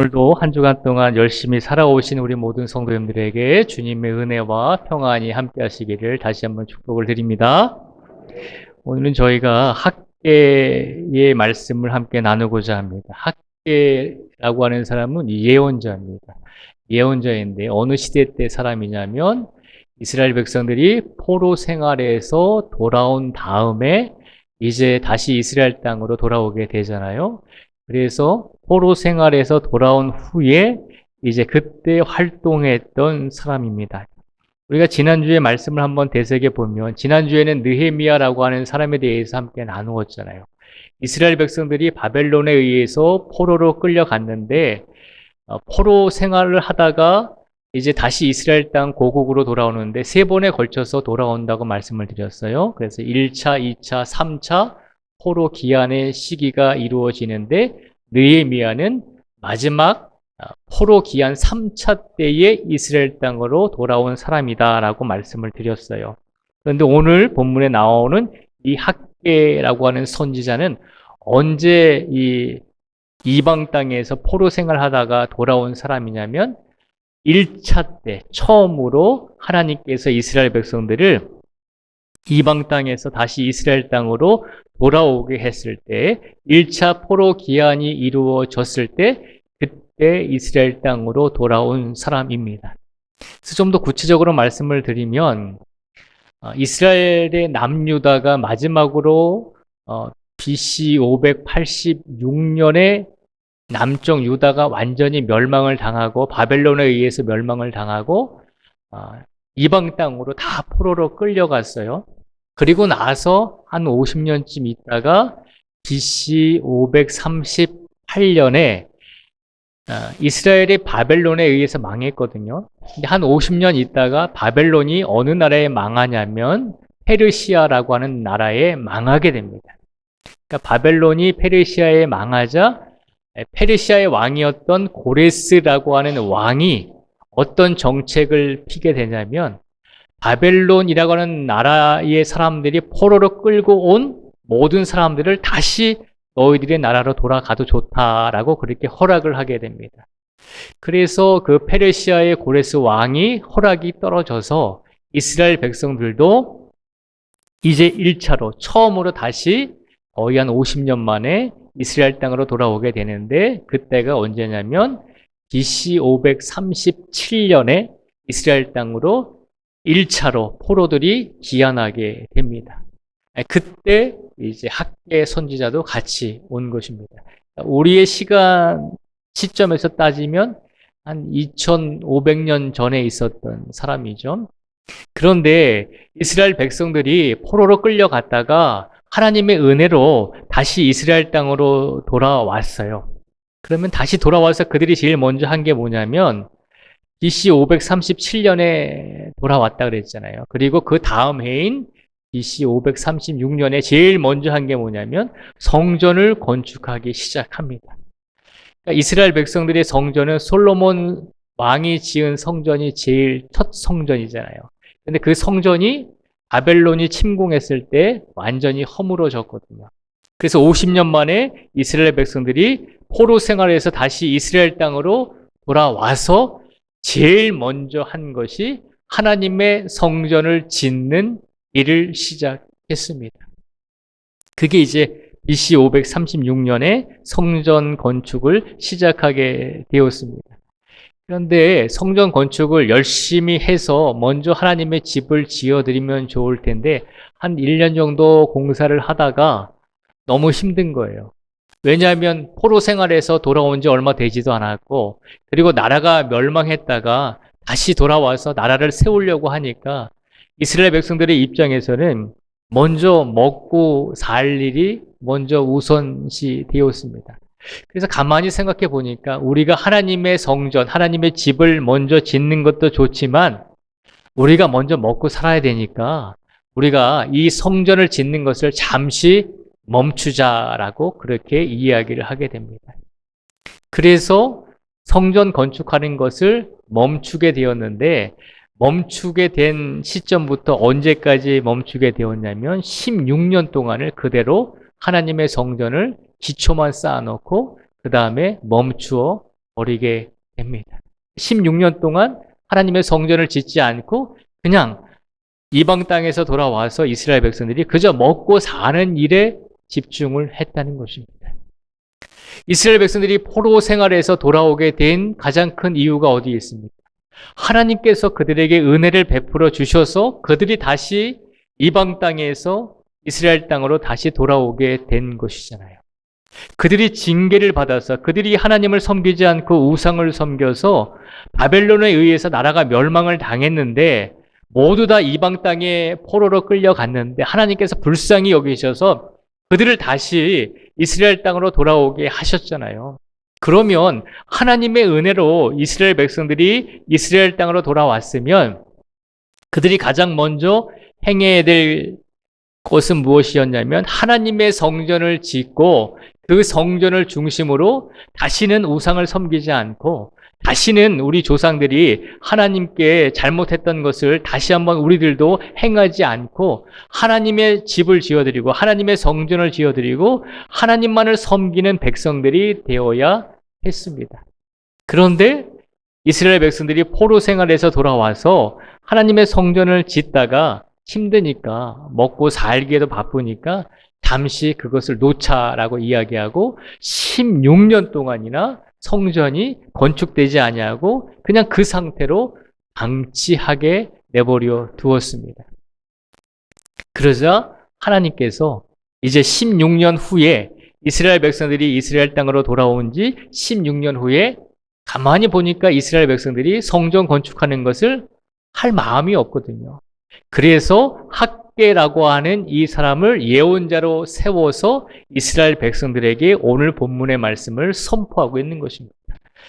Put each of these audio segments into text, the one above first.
오늘도 한 주간 동안 열심히 살아오신 우리 모든 성도님들에게 주님의 은혜와 평안이 함께 하시기를 다시 한번 축복을 드립니다. 오늘은 저희가 학계의 말씀을 함께 나누고자 합니다. 학계라고 하는 사람은 예언자입니다. 예언자인데 어느 시대 때 사람이냐면 이스라엘 백성들이 포로 생활에서 돌아온 다음에 이제 다시 이스라엘 땅으로 돌아오게 되잖아요. 그래서 포로 생활에서 돌아온 후에 이제 그때 활동했던 사람입니다. 우리가 지난주에 말씀을 한번 되새겨 보면 지난주에는 느헤미야라고 하는 사람에 대해서 함께 나누었잖아요. 이스라엘 백성들이 바벨론에 의해서 포로로 끌려갔는데 포로 생활을 하다가 이제 다시 이스라엘 땅 고국으로 돌아오는데 세 번에 걸쳐서 돌아온다고 말씀을 드렸어요. 그래서 1차, 2차, 3차 포로 기한의 시기가 이루어지는데 느헤미야는 마지막 포로 기한 3차 때에 이스라엘 땅으로 돌아온 사람이다라고 말씀을 드렸어요. 그런데 오늘 본문에 나오는 이 학개라고 하는 선지자는 언제 이 이방 땅에서 포로 생활하다가 돌아온 사람이냐면 1차 때 처음으로 하나님께서 이스라엘 백성들을 이방 땅에서 다시 이스라엘 땅으로 돌아오게 했을 때 1차 포로 기한이 이루어졌을 때 그때 이스라엘 땅으로 돌아온 사람입니다. 그래서 좀 더 구체적으로 말씀을 드리면 이스라엘의 남유다가 마지막으로 BC 586년에 남쪽 유다가 완전히 멸망을 당하고 바벨론에 의해서 멸망을 당하고 이방 땅으로 다 포로로 끌려갔어요. 그리고 나서 한 50년쯤 있다가 BC 538년에 이스라엘이 바벨론에 의해서 망했거든요. 근데 한 50년 있다가 바벨론이 어느 나라에 망하냐면 페르시아라고 하는 나라에 망하게 됩니다. 그러니까 바벨론이 페르시아에 망하자 페르시아의 왕이었던 고레스라고 하는 왕이 어떤 정책을 피게 되냐면 바벨론이라고 하는 나라의 사람들이 포로로 끌고 온 모든 사람들을 다시 너희들의 나라로 돌아가도 좋다라고 그렇게 허락을 하게 됩니다. 그래서 그 페르시아의 고레스 왕이 허락이 떨어져서 이스라엘 백성들도 이제 1차로 처음으로 다시 거의 한 50년 만에 이스라엘 땅으로 돌아오게 되는데 그때가 언제냐면 BC 537년에 이스라엘 땅으로 1차로 포로들이 귀환하게 됩니다. 그때 이제 학계 선지자도 같이 온 것입니다. 우리의 시점에서 따지면 한 2500년 전에 있었던 사람이죠. 그런데 이스라엘 백성들이 포로로 끌려갔다가 하나님의 은혜로 다시 이스라엘 땅으로 돌아왔어요. 그러면 다시 돌아와서 그들이 제일 먼저 한 게 뭐냐면 BC 537년에 돌아왔다 그랬잖아요. 그리고 그 다음 해인 BC 536년에 제일 먼저 한 게 뭐냐면 성전을 건축하기 시작합니다. 그러니까 이스라엘 백성들의 성전은 솔로몬 왕이 지은 성전이 제일 첫 성전이잖아요. 근데 그 성전이 바벨론이 침공했을 때 완전히 허물어졌거든요. 그래서 50년 만에 이스라엘 백성들이 포로 생활에서 다시 이스라엘 땅으로 돌아와서 제일 먼저 한 것이 하나님의 성전을 짓는 일을 시작했습니다. 그게 이제 BC 536년에 성전 건축을 시작하게 되었습니다. 그런데 성전 건축을 열심히 해서 먼저 하나님의 집을 지어드리면 좋을 텐데 한 1년 정도 공사를 하다가 너무 힘든 거예요. 왜냐하면 포로 생활에서 돌아온 지 얼마 되지도 않았고 그리고 나라가 멸망했다가 다시 돌아와서 나라를 세우려고 하니까 이스라엘 백성들의 입장에서는 먼저 먹고 살 일이 먼저 우선시 되었습니다. 그래서 가만히 생각해 보니까 우리가 하나님의 성전, 하나님의 집을 먼저 짓는 것도 좋지만 우리가 먼저 먹고 살아야 되니까 우리가 이 성전을 짓는 것을 잠시 멈추자라고 그렇게 이야기를 하게 됩니다. 그래서 성전 건축하는 것을 멈추게 되었는데 멈추게 된 시점부터 언제까지 멈추게 되었냐면 16년 동안을 그대로 하나님의 성전을 기초만 쌓아놓고 그 다음에 멈추어 버리게 됩니다. 16년 동안 하나님의 성전을 짓지 않고 그냥 이방 땅에서 돌아와서 이스라엘 백성들이 그저 먹고 사는 일에 집중을 했다는 것입니다. 이스라엘 백성들이 포로 생활에서 돌아오게 된 가장 큰 이유가 어디에 있습니까? 하나님께서 그들에게 은혜를 베풀어 주셔서 그들이 다시 이방 땅에서 이스라엘 땅으로 다시 돌아오게 된 것이잖아요. 그들이 징계를 받아서 그들이 하나님을 섬기지 않고 우상을 섬겨서 바벨론에 의해서 나라가 멸망을 당했는데 모두 다 이방 땅에 포로로 끌려갔는데 하나님께서 불쌍히 여기셔서 그들을 다시 이스라엘 땅으로 돌아오게 하셨잖아요. 그러면 하나님의 은혜로 이스라엘 백성들이 이스라엘 땅으로 돌아왔으면 그들이 가장 먼저 행해야 될 것은 무엇이었냐면 하나님의 성전을 짓고 그 성전을 중심으로 다시는 우상을 섬기지 않고 다시는 우리 조상들이 하나님께 잘못했던 것을 다시 한번 우리들도 행하지 않고 하나님의 집을 지어드리고 하나님의 성전을 지어드리고 하나님만을 섬기는 백성들이 되어야 했습니다. 그런데 이스라엘 백성들이 포로 생활에서 돌아와서 하나님의 성전을 짓다가 힘드니까 먹고 살기에도 바쁘니까 잠시 그것을 놓자라고 이야기하고 16년 동안이나 성전이 건축되지 아니하고 그냥 그 상태로 방치하게 내버려 두었습니다. 그러자 하나님께서 이제 16년 후에 이스라엘 백성들이 이스라엘 땅으로 돌아온 지 16년 후에 가만히 보니까 이스라엘 백성들이 성전 건축하는 것을 할 마음이 없거든요. 그래서 학개라고 하는 이 사람을 예언자로 세워서 이스라엘 백성들에게 오늘 본문의 말씀을 선포하고 있는 것입니다.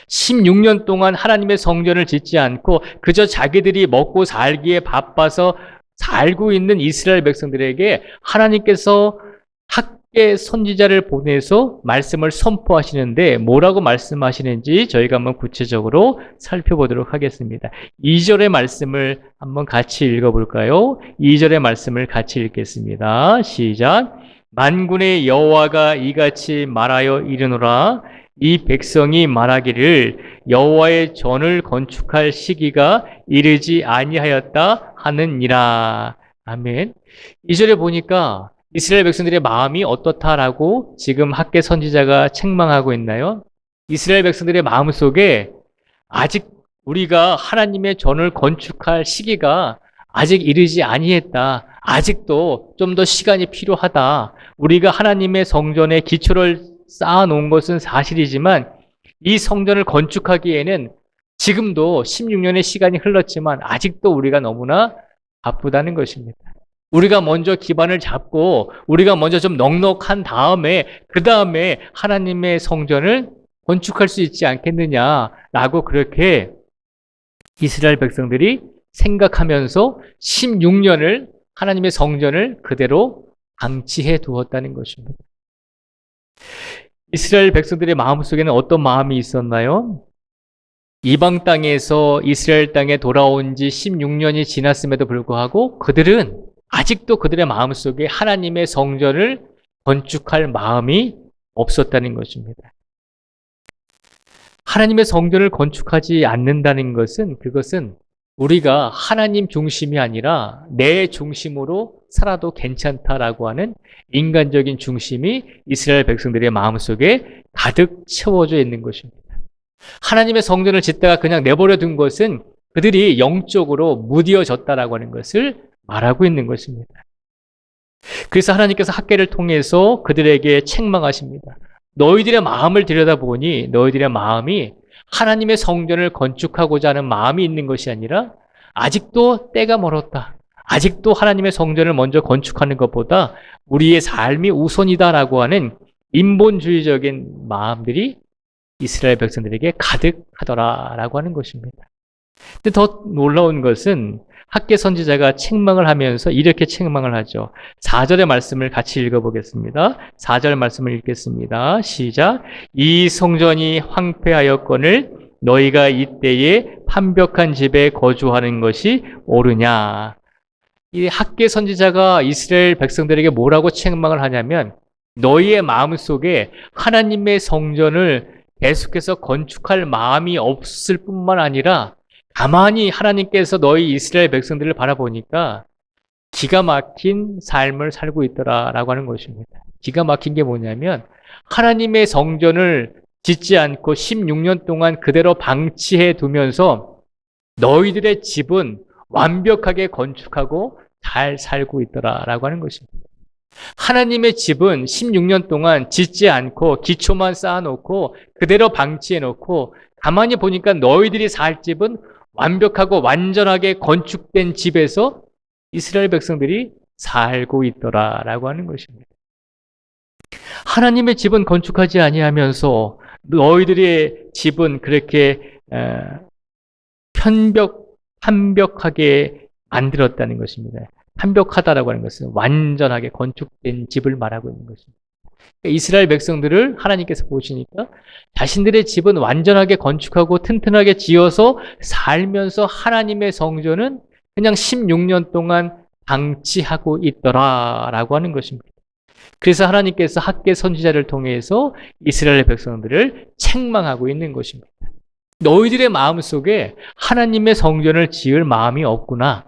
16년 동안 하나님의 성전을 짓지 않고 그저 자기들이 먹고 살기에 바빠서 살고 있는 이스라엘 백성들에게 하나님께서 학개 선지자를 보내서 말씀을 선포하시는데 뭐라고 말씀하시는지 저희가 한번 구체적으로 살펴보도록 하겠습니다. 2절의 말씀을 한번 같이 읽어볼까요? 2절의 말씀을 같이 읽겠습니다. 시작. 만군의 여호와가 이같이 말하여 이르노라. 이 백성이 말하기를 여호와의 전을 건축할 시기가 이르지 아니하였다 하느니라. 아멘. 2절에 보니까 이스라엘 백성들의 마음이 어떻다라고 지금 학개 선지자가 책망하고 있나요? 이스라엘 백성들의 마음 속에 아직 우리가 하나님의 전을 건축할 시기가 아직 이르지 아니했다. 아직도 좀 더 시간이 필요하다. 우리가 하나님의 성전의 기초를 쌓아놓은 것은 사실이지만 이 성전을 건축하기에는 지금도 16년의 시간이 흘렀지만 아직도 우리가 너무나 바쁘다는 것입니다. 우리가 먼저 기반을 잡고 우리가 먼저 좀 넉넉한 다음에 그 다음에 하나님의 성전을 건축할 수 있지 않겠느냐라고 그렇게 이스라엘 백성들이 생각하면서 16년을 하나님의 성전을 그대로 방치해 두었다는 것입니다. 이스라엘 백성들의 마음속에는 어떤 마음이 있었나요? 이방 땅에서 이스라엘 땅에 돌아온 지 16년이 지났음에도 불구하고 그들은 아직도 그들의 마음속에 하나님의 성전을 건축할 마음이 없었다는 것입니다. 하나님의 성전을 건축하지 않는다는 것은 그것은 우리가 하나님 중심이 아니라 내 중심으로 살아도 괜찮다라고 하는 인간적인 중심이 이스라엘 백성들의 마음속에 가득 채워져 있는 것입니다. 하나님의 성전을 짓다가 그냥 내버려 둔 것은 그들이 영적으로 무뎌졌다라고 하는 것을 말하고 있는 것입니다. 그래서 하나님께서 학개를 통해서 그들에게 책망하십니다. 너희들의 마음을 들여다보니 너희들의 마음이 하나님의 성전을 건축하고자 하는 마음이 있는 것이 아니라 아직도 때가 멀었다. 아직도 하나님의 성전을 먼저 건축하는 것보다 우리의 삶이 우선이다라고 하는 인본주의적인 마음들이 이스라엘 백성들에게 가득하더라라고 하는 것입니다. 근데 더 놀라운 것은 학개 선지자가 책망을 하면서 이렇게 책망을 하죠. 4절의 말씀을 같이 읽어보겠습니다. 4절 말씀을 읽겠습니다. 시작. 이 성전이 황폐하였거늘 너희가 이때에 판벽한 집에 거주하는 것이 옳으냐. 이 학개 선지자가 이스라엘 백성들에게 뭐라고 책망을 하냐면 너희의 마음속에 하나님의 성전을 계속해서 건축할 마음이 없을 뿐만 아니라 가만히 하나님께서 너희 이스라엘 백성들을 바라보니까 기가 막힌 삶을 살고 있더라라고 하는 것입니다. 기가 막힌 게 뭐냐면 하나님의 성전을 짓지 않고 16년 동안 그대로 방치해 두면서 너희들의 집은 완벽하게 건축하고 잘 살고 있더라라고 하는 것입니다. 하나님의 집은 16년 동안 짓지 않고 기초만 쌓아놓고 그대로 방치해놓고 가만히 보니까 너희들이 살 집은 완벽하고 완전하게 건축된 집에서 이스라엘 백성들이 살고 있더라라고 하는 것입니다. 하나님의 집은 건축하지 아니하면서 너희들의 집은 그렇게 완벽하게 만들었다는 것입니다. 완벽하다라고 하는 것은 완전하게 건축된 집을 말하고 있는 것입니다. 이스라엘 백성들을 하나님께서 보시니까 자신들의 집은 완전하게 건축하고 튼튼하게 지어서 살면서 하나님의 성전은 그냥 16년 동안 방치하고 있더라라고 하는 것입니다. 그래서 하나님께서 학개 선지자를 통해서 이스라엘 백성들을 책망하고 있는 것입니다. 너희들의 마음속에 하나님의 성전을 지을 마음이 없구나.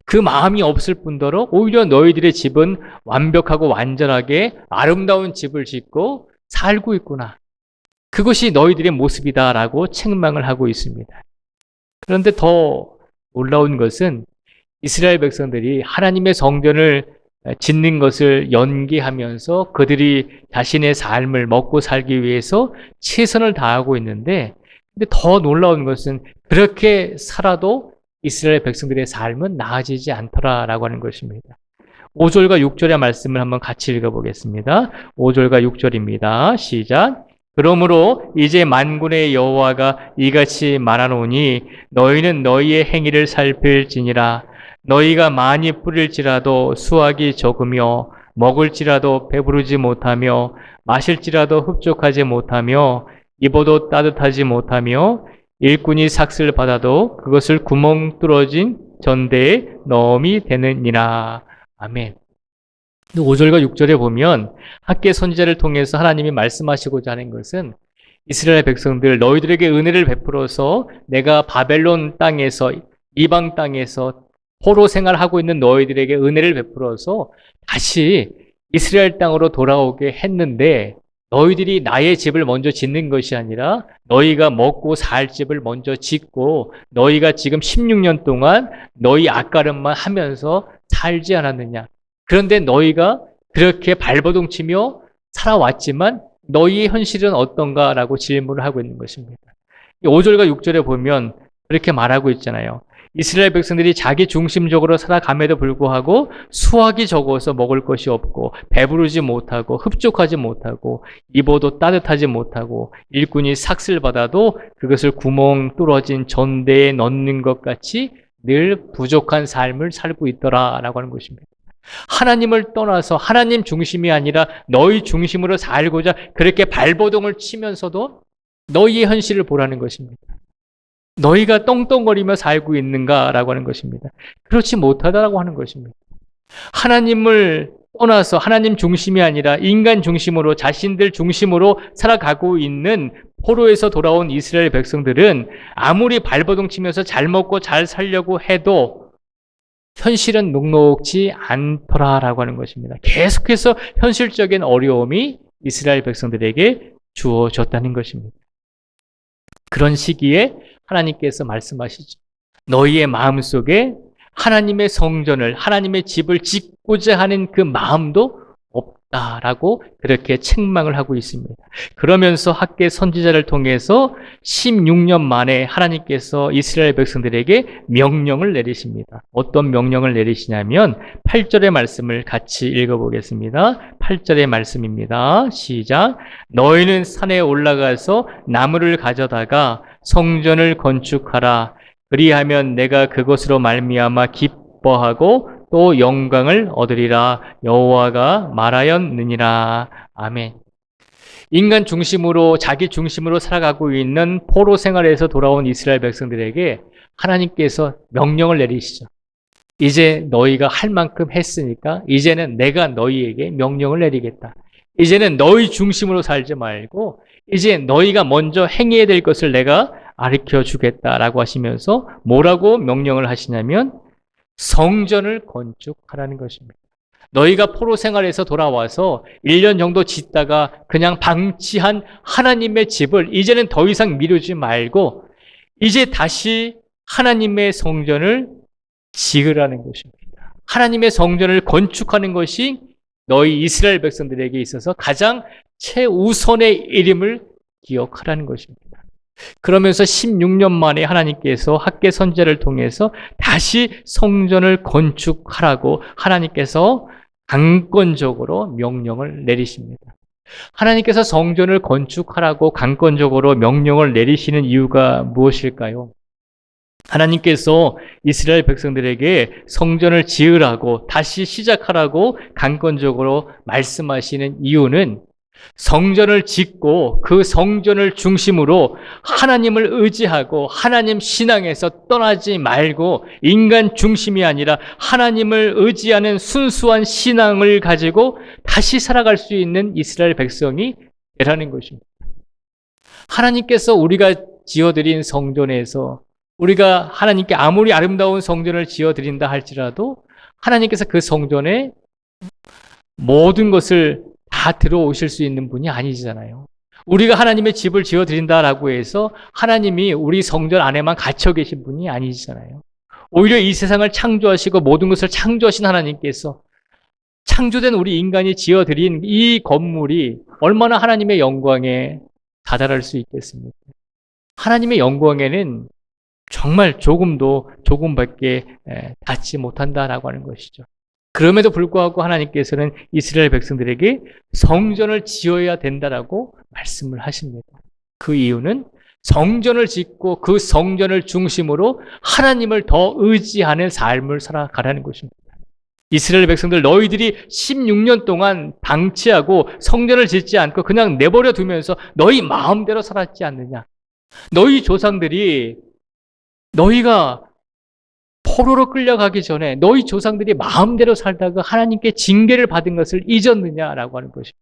그 마음이 없을 뿐더러 오히려 너희들의 집은 완벽하고 완전하게 아름다운 집을 짓고 살고 있구나. 그것이 너희들의 모습이다라고 책망을 하고 있습니다. 그런데 더 놀라운 것은 이스라엘 백성들이 하나님의 성전을 짓는 것을 연기하면서 그들이 자신의 삶을 먹고 살기 위해서 최선을 다하고 있는데, 근데 더 놀라운 것은 그렇게 살아도 이스라엘 백성들의 삶은 나아지지 않더라라고 하는 것입니다. 5절과 6절의 말씀을 한번 같이 읽어보겠습니다. 5절과 6절입니다. 시작. 그러므로 이제 만군의 여호와가 이같이 말하노니 너희는 너희의 행위를 살필지니라. 너희가 많이 뿌릴지라도 수확이 적으며 먹을지라도 배부르지 못하며 마실지라도 흡족하지 못하며 입어도 따뜻하지 못하며 일꾼이 삭슬 받아도 그것을 구멍 뚫어진 전대에 넣음이 되느니라. 아멘. 5절과 6절에 보면 학개 선지자를 통해서 하나님이 말씀하시고자 하는 것은 이스라엘 백성들 너희들에게 은혜를 베풀어서 내가 바벨론 땅에서 이방 땅에서 포로 생활하고 있는 너희들에게 은혜를 베풀어서 다시 이스라엘 땅으로 돌아오게 했는데 너희들이 나의 집을 먼저 짓는 것이 아니라 너희가 먹고 살 집을 먼저 짓고 너희가 지금 16년 동안 너희 앞가름만 하면서 살지 않았느냐. 그런데 너희가 그렇게 발버둥 치며 살아왔지만 너희의 현실은 어떤가라고 질문을 하고 있는 것입니다. 5절과 6절에 보면 그렇게 말하고 있잖아요. 이스라엘 백성들이 자기 중심적으로 살아감에도 불구하고 수확이 적어서 먹을 것이 없고 배부르지 못하고 흡족하지 못하고 입어도 따뜻하지 못하고 일꾼이 삭슬 받아도 그것을 구멍 뚫어진 전대에 넣는 것 같이 늘 부족한 삶을 살고 있더라라고 하는 것입니다. 하나님을 떠나서 하나님 중심이 아니라 너희 중심으로 살고자 그렇게 발버둥을 치면서도 너희의 현실을 보라는 것입니다. 너희가 똥똥거리며 살고 있는가라고 하는 것입니다. 그렇지 못하다라고 하는 것입니다. 하나님을 떠나서 하나님 중심이 아니라 인간 중심으로 자신들 중심으로 살아가고 있는 포로에서 돌아온 이스라엘 백성들은 아무리 발버둥 치면서 잘 먹고 잘 살려고 해도 현실은 녹록지 않더라라고 하는 것입니다. 계속해서 현실적인 어려움이 이스라엘 백성들에게 주어졌다는 것입니다. 그런 시기에 하나님께서 말씀하시죠. 너희의 마음속에 하나님의 성전을, 하나님의 집을 짓고자 하는 그 마음도 없다라고 그렇게 책망을 하고 있습니다. 그러면서 학개 선지자를 통해서 16년 만에 하나님께서 이스라엘 백성들에게 명령을 내리십니다. 어떤 명령을 내리시냐면 8절의 말씀을 같이 읽어보겠습니다. 8절의 말씀입니다. 시작. 너희는 산에 올라가서 나무를 가져다가 성전을 건축하라. 그리하면 내가 그것으로 말미암아 기뻐하고 또 영광을 얻으리라. 여호와가 말하였느니라. 아멘. 인간 중심으로 자기 중심으로 살아가고 있는 포로 생활에서 돌아온 이스라엘 백성들에게 하나님께서 명령을 내리시죠. 이제 너희가 할 만큼 했으니까 이제는 내가 너희에게 명령을 내리겠다. 이제는 너희 중심으로 살지 말고 이제 너희가 먼저 행해야 될 것을 내가 가르쳐 주겠다라고 하시면서 뭐라고 명령을 하시냐면 성전을 건축하라는 것입니다. 너희가 포로 생활에서 돌아와서 1년 정도 짓다가 그냥 방치한 하나님의 집을 이제는 더 이상 미루지 말고 이제 다시 하나님의 성전을 지으라는 것입니다. 하나님의 성전을 건축하는 것이 너희 이스라엘 백성들에게 있어서 가장 최우선의 일임을 기억하라는 것입니다. 그러면서 16년 만에 하나님께서 학개 선지자를 통해서 다시 성전을 건축하라고 하나님께서 강권적으로 명령을 내리십니다. 하나님께서 성전을 건축하라고 강권적으로 명령을 내리시는 이유가 무엇일까요? 하나님께서 이스라엘 백성들에게 성전을 지으라고 다시 시작하라고 강권적으로 말씀하시는 이유는 성전을 짓고 그 성전을 중심으로 하나님을 의지하고 하나님 신앙에서 떠나지 말고 인간 중심이 아니라 하나님을 의지하는 순수한 신앙을 가지고 다시 살아갈 수 있는 이스라엘 백성이 되라는 것입니다. 하나님께서 우리가 지어드린 성전에서 우리가 하나님께 아무리 아름다운 성전을 지어드린다 할지라도 하나님께서 그 성전에 모든 것을 다 들어오실 수 있는 분이 아니잖아요. 우리가 하나님의 집을 지어드린다라고 해서 하나님이 우리 성전 안에만 갇혀 계신 분이 아니잖아요. 오히려 이 세상을 창조하시고 모든 것을 창조하신 하나님께서 창조된 우리 인간이 지어드린 이 건물이 얼마나 하나님의 영광에 다다를 수 있겠습니까? 하나님의 영광에는 정말 조금밖에 닿지 못한다라고 하는 것이죠. 그럼에도 불구하고 하나님께서는 이스라엘 백성들에게 성전을 지어야 된다라고 말씀을 하십니다. 그 이유는 성전을 짓고 그 성전을 중심으로 하나님을 더 의지하는 삶을 살아가라는 것입니다. 이스라엘 백성들 너희들이 16년 동안 방치하고 성전을 짓지 않고 그냥 내버려 두면서 너희 마음대로 살았지 않느냐. 너희 조상들이 너희가 포로로 끌려가기 전에 너희 조상들이 마음대로 살다가 하나님께 징계를 받은 것을 잊었느냐라고 하는 것입니다.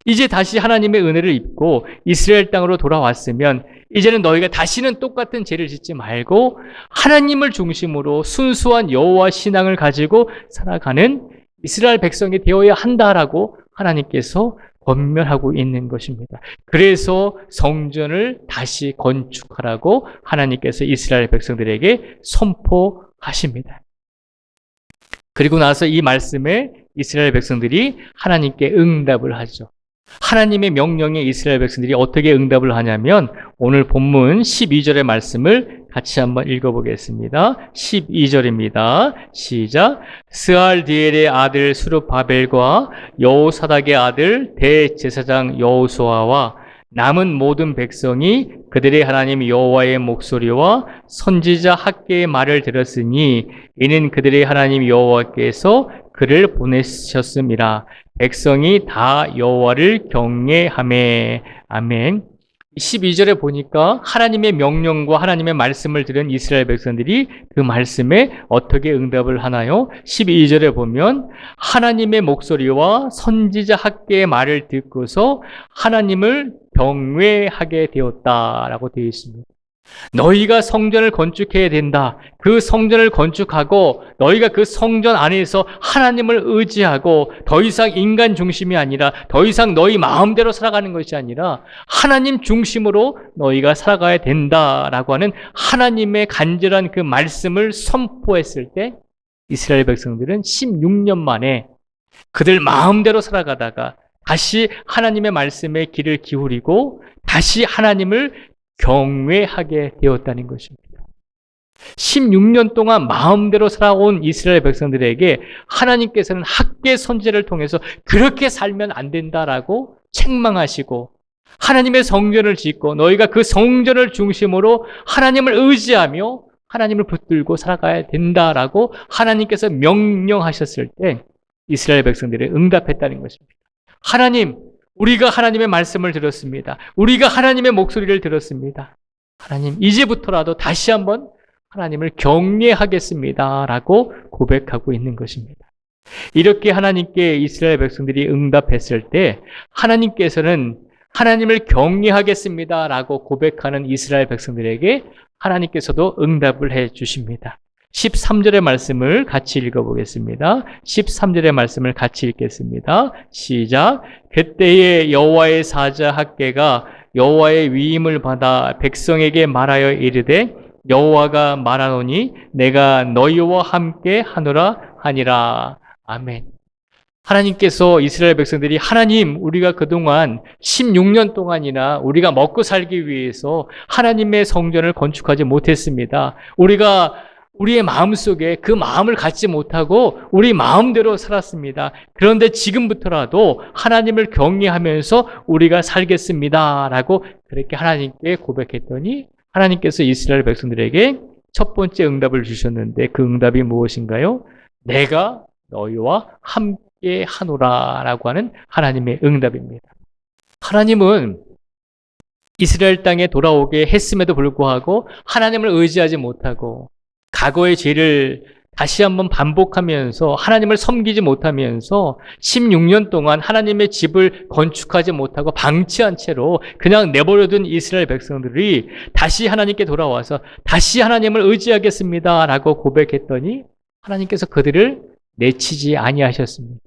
이제 다시 하나님의 은혜를 입고 이스라엘 땅으로 돌아왔으면 이제는 너희가 다시는 똑같은 죄를 짓지 말고 하나님을 중심으로 순수한 여호와 신앙을 가지고 살아가는 이스라엘 백성이 되어야 한다라고 하나님께서 권면하고 있는 것입니다. 그래서 성전을 다시 건축하라고 하나님께서 이스라엘 백성들에게 선포하십니다. 그리고 나서 이 말씀에 이스라엘 백성들이 하나님께 응답을 하죠. 하나님의 명령에 이스라엘 백성들이 어떻게 응답을 하냐면 오늘 본문 12절의 말씀을 같이 한번 읽어보겠습니다. 12절입니다. 시작. 스알디엘의 아들 스룹바벨과 여호사닥의 아들 대제사장 여호수아와 남은 모든 백성이 그들의 하나님 여호와의 목소리와 선지자 학개의 말을 들었으니 이는 그들의 하나님 여호와께서 그를 보내셨음이라. 백성이 다 여호와를 경외하매. 아멘. 12절에 보니까 하나님의 명령과 하나님의 말씀을 들은 이스라엘 백성들이 그 말씀에 어떻게 응답을 하나요? 12절에 보면 하나님의 목소리와 선지자 학개의 말을 듣고서 하나님을 경외하게 되었다라고 되어 있습니다. 너희가 성전을 건축해야 된다. 그 성전을 건축하고 너희가 그 성전 안에서 하나님을 의지하고 더 이상 인간 중심이 아니라 더 이상 너희 마음대로 살아가는 것이 아니라 하나님 중심으로 너희가 살아가야 된다라고 하는 하나님의 간절한 그 말씀을 선포했을 때 이스라엘 백성들은 16년 만에 그들 마음대로 살아가다가 다시 하나님의 말씀에 귀를 기울이고 다시 하나님을 경외하게 되었다는 것입니다. 16년 동안 마음대로 살아온 이스라엘 백성들에게 하나님께서는 학개 선지자를 통해서 그렇게 살면 안 된다라고 책망하시고 하나님의 성전을 짓고 너희가 그 성전을 중심으로 하나님을 의지하며 하나님을 붙들고 살아가야 된다라고 하나님께서 명령하셨을 때 이스라엘 백성들이 응답했다는 것입니다. 하나님, 우리가 하나님의 말씀을 들었습니다. 우리가 하나님의 목소리를 들었습니다. 하나님, 이제부터라도 다시 한번 하나님을 경외하겠습니다. 라고 고백하고 있는 것입니다. 이렇게 하나님께 이스라엘 백성들이 응답했을 때 하나님께서는 하나님을 경외하겠습니다 라고 고백하는 이스라엘 백성들에게 하나님께서도 응답을 해 주십니다. 13절의 말씀을 같이 읽어보겠습니다. 13절의 말씀을 같이 읽겠습니다. 시작. 그때에 여호와의 사자 학개가 여호와의 위임을 받아 백성에게 말하여 이르되 여호와가 말하노니 내가 너희와 함께 하노라 하니라. 아멘. 하나님께서 이스라엘 백성들이 하나님, 우리가 그동안 16년 동안이나 우리가 먹고 살기 위해서 하나님의 성전을 건축하지 못했습니다. 우리가 우리의 마음속에 그 마음을 갖지 못하고 우리 마음대로 살았습니다. 그런데 지금부터라도 하나님을 경외하면서 우리가 살겠습니다 라고 그렇게 하나님께 고백했더니 하나님께서 이스라엘 백성들에게 첫 번째 응답을 주셨는데 그 응답이 무엇인가요? 내가 너희와 함께 하노라 라고 하는 하나님의 응답입니다. 하나님은 이스라엘 땅에 돌아오게 했음에도 불구하고 하나님을 의지하지 못하고 과거의 죄를 다시 한번 반복하면서 하나님을 섬기지 못하면서 16년 동안 하나님의 집을 건축하지 못하고 방치한 채로 그냥 내버려둔 이스라엘 백성들이 다시 하나님께 돌아와서 다시 하나님을 의지하겠습니다 라고 고백했더니 하나님께서 그들을 내치지 아니하셨습니다.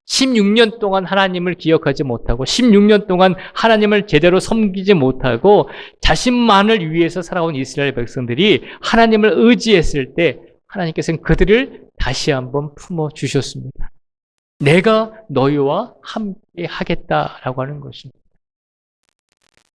16년 동안 하나님을 기억하지 못하고 16년 동안 하나님을 제대로 섬기지 못하고 자신만을 위해서 살아온 이스라엘 백성들이 하나님을 의지했을 때 하나님께서는 그들을 다시 한번 품어주셨습니다. 내가 너희와 함께 하겠다라고 하는 것입니다.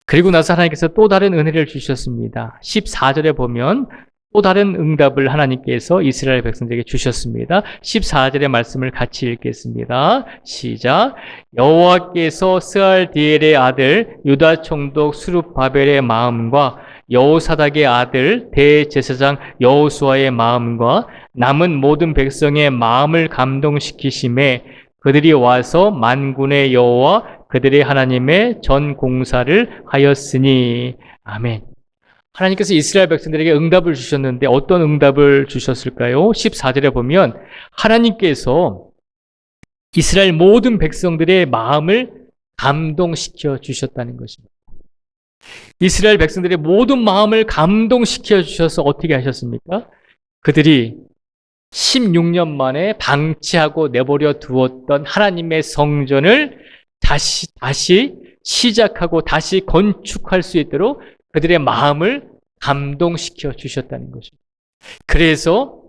그리고 나서 하나님께서 또 다른 은혜를 주셨습니다. 14절에 보면 또 다른 응답을 하나님께서 이스라엘 백성들에게 주셨습니다. 14절의 말씀을 같이 읽겠습니다. 시작. 여호와께서 스알디엘의 아들 유다 총독 스룹바벨의 마음과 여호사닥의 아들 대제사장 여호수아의 마음과 남은 모든 백성의 마음을 감동시키심에 그들이 와서 만군의 여호와 그들의 하나님의 전 공사를 하였으니. 아멘. 하나님께서 이스라엘 백성들에게 응답을 주셨는데 어떤 응답을 주셨을까요? 14절에 보면 하나님께서 이스라엘 모든 백성들의 마음을 감동시켜 주셨다는 것입니다. 이스라엘 백성들의 모든 마음을 감동시켜 주셔서 어떻게 하셨습니까? 그들이 16년 만에 방치하고 내버려 두었던 하나님의 성전을 다시 시작하고 다시 건축할 수 있도록 그들의 마음을 감동시켜 주셨다는 것입니다. 그래서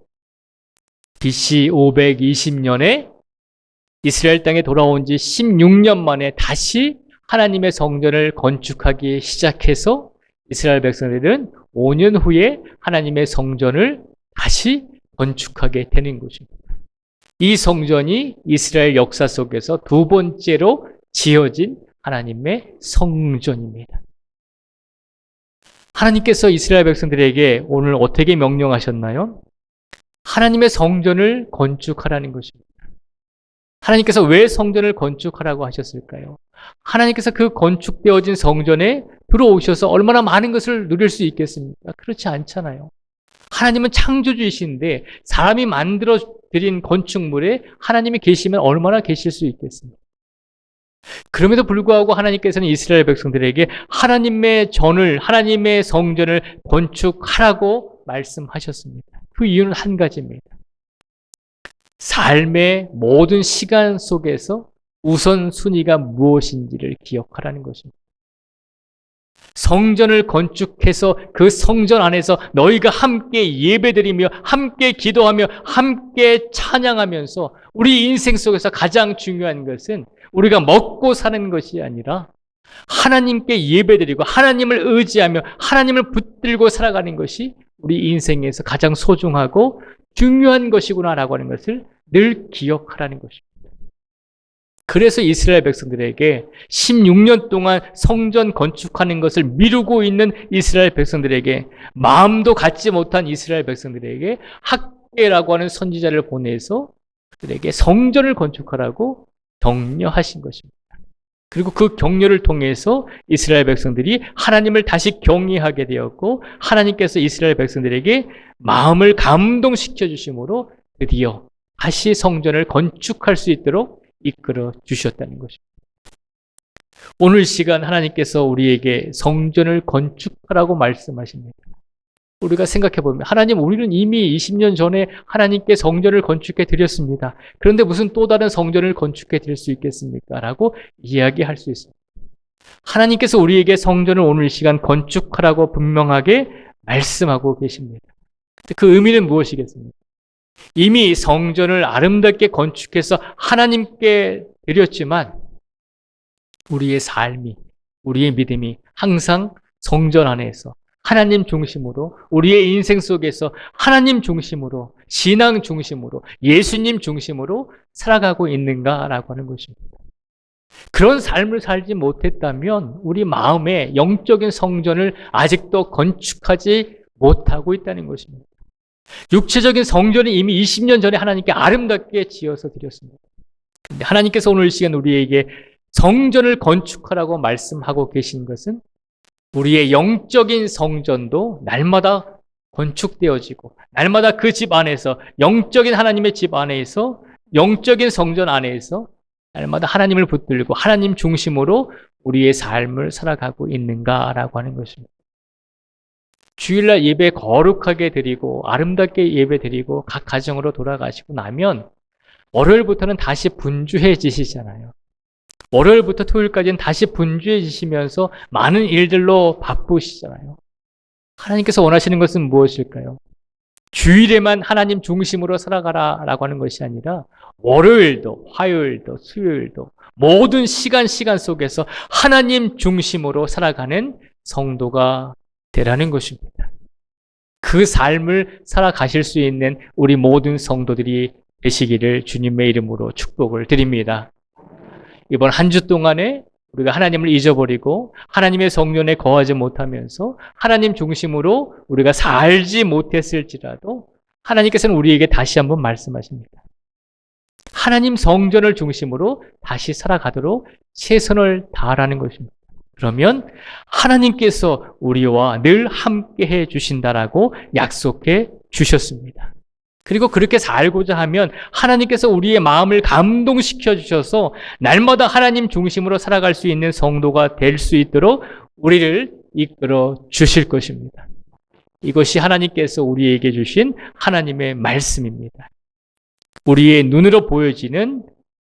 BC 520년에 이스라엘 땅에 돌아온 지 16년 만에 다시 하나님의 성전을 건축하기 시작해서 이스라엘 백성들은 5년 후에 하나님의 성전을 다시 건축하게 되는 것입니다. 이 성전이 이스라엘 역사 속에서 두 번째로 지어진 하나님의 성전입니다. 하나님께서 이스라엘 백성들에게 오늘 어떻게 명령하셨나요? 하나님의 성전을 건축하라는 것입니다. 하나님께서 왜 성전을 건축하라고 하셨을까요? 하나님께서 그 건축되어진 성전에 들어오셔서 얼마나 많은 것을 누릴 수 있겠습니까? 그렇지 않잖아요. 하나님은 창조주이신데 사람이 만들어드린 건축물에 하나님이 계시면 얼마나 계실 수 있겠습니까? 그럼에도 불구하고 하나님께서는 이스라엘 백성들에게 하나님의 성전을 건축하라고 말씀하셨습니다. 그 이유는 한 가지입니다. 삶의 모든 시간 속에서 우선순위가 무엇인지를 기억하라는 것입니다. 성전을 건축해서 그 성전 안에서 너희가 함께 예배드리며 함께 기도하며 함께 찬양하면서 우리 인생 속에서 가장 중요한 것은 우리가 먹고 사는 것이 아니라 하나님께 예배드리고 하나님을 의지하며 하나님을 붙들고 살아가는 것이 우리 인생에서 가장 소중하고 중요한 것이구나라고 하는 것을 늘 기억하라는 것입니다. 그래서 이스라엘 백성들에게 16년 동안 성전 건축하는 것을 미루고 있는 이스라엘 백성들에게 마음도 갖지 못한 이스라엘 백성들에게 학개라고 하는 선지자를 보내서 그들에게 성전을 건축하라고 격려하신 것입니다. 그리고 그 격려를 통해서 이스라엘 백성들이 하나님을 다시 경외하게 되었고 하나님께서 이스라엘 백성들에게 마음을 감동시켜 주심으로 드디어 다시 성전을 건축할 수 있도록 이끌어 주셨다는 것입니다. 오늘 시간 하나님께서 우리에게 성전을 건축하라고 말씀하십니다. 우리가 생각해 보면 하나님, 우리는 이미 20년 전에 하나님께 성전을 건축해 드렸습니다. 그런데 무슨 또 다른 성전을 건축해 드릴 수 있겠습니까? 라고 이야기할 수 있습니다. 하나님께서 우리에게 성전을 오늘 시간 건축하라고 분명하게 말씀하고 계십니다. 그 의미는 무엇이겠습니까? 이미 성전을 아름답게 건축해서 하나님께 드렸지만 우리의 삶이, 우리의 믿음이 항상 성전 안에서 하나님 중심으로, 우리의 인생 속에서 하나님 중심으로, 신앙 중심으로, 예수님 중심으로 살아가고 있는가라고 하는 것입니다. 그런 삶을 살지 못했다면 우리 마음에 영적인 성전을 아직도 건축하지 못하고 있다는 것입니다. 육체적인 성전이 이미 20년 전에 하나님께 아름답게 지어서 드렸습니다. 그런데 하나님께서 오늘 이 시간 우리에게 성전을 건축하라고 말씀하고 계신 것은 우리의 영적인 성전도 날마다 건축되어지고 날마다 그 집 안에서, 영적인 하나님의 집 안에서, 영적인 성전 안에서 날마다 하나님을 붙들고 하나님 중심으로 우리의 삶을 살아가고 있는가라고 하는 것입니다. 주일날 예배 거룩하게 드리고 아름답게 예배 드리고 각 가정으로 돌아가시고 나면 월요일부터는 다시 분주해지시잖아요. 월요일부터 토요일까지는 다시 분주해지시면서 많은 일들로 바쁘시잖아요. 하나님께서 원하시는 것은 무엇일까요? 주일에만 하나님 중심으로 살아가라라고 하는 것이 아니라 월요일도, 화요일도, 수요일도 모든 시간 속에서 하나님 중심으로 살아가는 성도가 되라는 것입니다. 그 삶을 살아가실 수 있는 우리 모든 성도들이 되시기를 주님의 이름으로 축복을 드립니다. 이번 한 주 동안에 우리가 하나님을 잊어버리고 하나님의 성전에 거하지 못하면서 하나님 중심으로 우리가 살지 못했을지라도 하나님께서는 우리에게 다시 한번 말씀하십니다. 하나님 성전을 중심으로 다시 살아가도록 최선을 다하라는 것입니다. 그러면 하나님께서 우리와 늘 함께 해 주신다라고 약속해 주셨습니다. 그리고 그렇게 살고자 하면 하나님께서 우리의 마음을 감동시켜 주셔서 날마다 하나님 중심으로 살아갈 수 있는 성도가 될 수 있도록 우리를 이끌어 주실 것입니다. 이것이 하나님께서 우리에게 주신 하나님의 말씀입니다. 우리의 눈으로 보여지는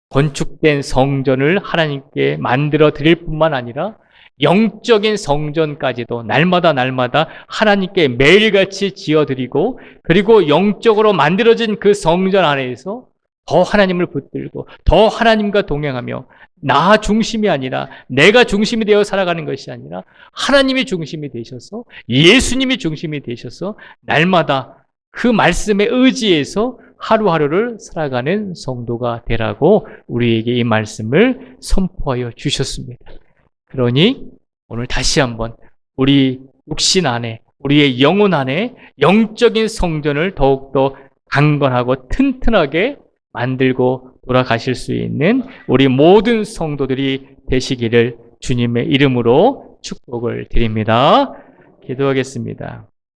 건축된 성전을 하나님께 만들어 드릴 뿐만 아니라 영적인 성전까지도 날마다 하나님께 매일같이 지어드리고 그리고 영적으로 만들어진 그 성전 안에서 더 하나님을 붙들고 더 하나님과 동행하며 나 중심이 아니라 내가 중심이 되어 살아가는 것이 아니라 하나님이 중심이 되셔서 예수님이 중심이 되셔서 날마다 그 말씀에 의지해서 하루하루를 살아가는 성도가 되라고 우리에게 이 말씀을 선포하여 주셨습니다. 그러니 오늘 다시 한번 우리 육신 안에, 우리의 영혼 안에 영적인 성전을 더욱더 강건하고 튼튼하게 만들고 돌아가실 수 있는 우리 모든 성도들이 되시기를 주님의 이름으로 축복을 드립니다. 기도하겠습니다.